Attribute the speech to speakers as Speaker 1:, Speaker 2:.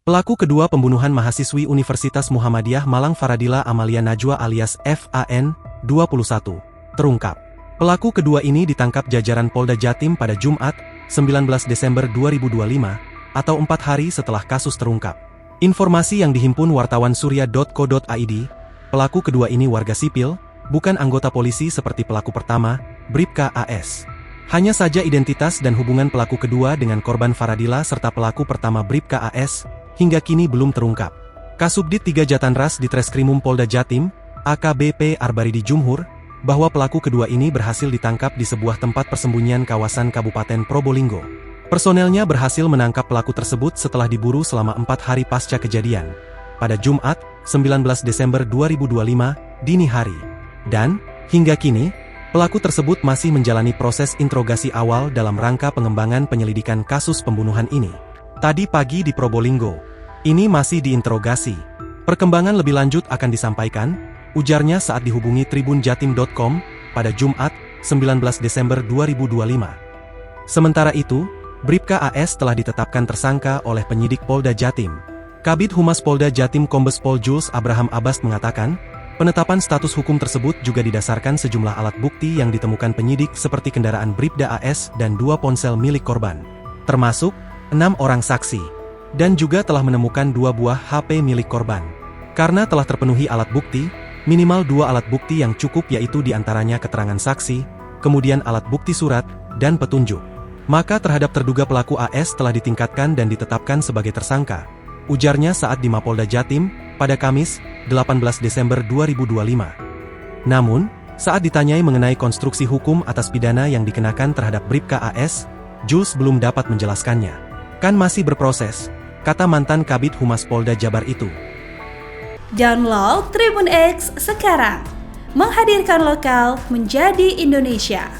Speaker 1: Pelaku kedua pembunuhan mahasiswi Universitas Muhammadiyah Malang Faradila Amalia Najwa alias FAN, 21, terungkap. Pelaku kedua ini ditangkap jajaran Polda Jatim pada Jumat, 19 Desember 2025, atau 4 hari setelah kasus terungkap. Informasi yang dihimpun wartawan surya.co.id, pelaku kedua ini warga sipil, bukan anggota polisi seperti pelaku pertama, Bribka AS. Hanya saja identitas dan hubungan pelaku kedua dengan korban Faradila serta pelaku pertama Bribka AS, hingga kini belum terungkap. Kasubdit 3 Jatanras di Treskrimum Polda Jatim, AKBP Arbaridi Jumhur, bahwa pelaku kedua ini berhasil ditangkap di sebuah tempat persembunyian kawasan Kabupaten Probolinggo. Personelnya berhasil menangkap pelaku tersebut setelah diburu selama 4 hari pasca kejadian, pada Jumat, 19 Desember 2025, dini hari. Dan, hingga kini, pelaku tersebut masih menjalani proses interogasi awal dalam rangka pengembangan penyelidikan kasus pembunuhan ini. Tadi pagi di Probolinggo, ini masih diinterogasi. Perkembangan lebih lanjut akan disampaikan, ujarnya saat dihubungi tribunjatim.com, pada Jumat, 19 Desember 2025. Sementara itu, Bribka AS telah ditetapkan tersangka oleh penyidik Polda Jatim. Kabid Humas Polda Jatim Kombes Pol Jules Abraham Abbas mengatakan, penetapan status hukum tersebut juga didasarkan sejumlah alat bukti yang ditemukan penyidik seperti kendaraan Bribda AS dan 2 ponsel milik korban, termasuk 6 orang saksi, dan juga telah menemukan 2 buah HP milik korban. Karena telah terpenuhi alat bukti, minimal 2 alat bukti yang cukup yaitu diantaranya keterangan saksi, kemudian alat bukti surat, dan petunjuk. Maka terhadap terduga pelaku AS telah ditingkatkan dan ditetapkan sebagai tersangka, ujarnya saat di Mapolda Jatim, pada Kamis, 18 Desember 2025. Namun, saat ditanyai mengenai konstruksi hukum atas pidana yang dikenakan terhadap Bribka AS, Jules belum dapat menjelaskannya. Kan masih berproses, kata mantan Kabid Humas Polda Jabar itu.
Speaker 2: Download Tribun X sekarang, menghadirkan lokal menjadi Indonesia.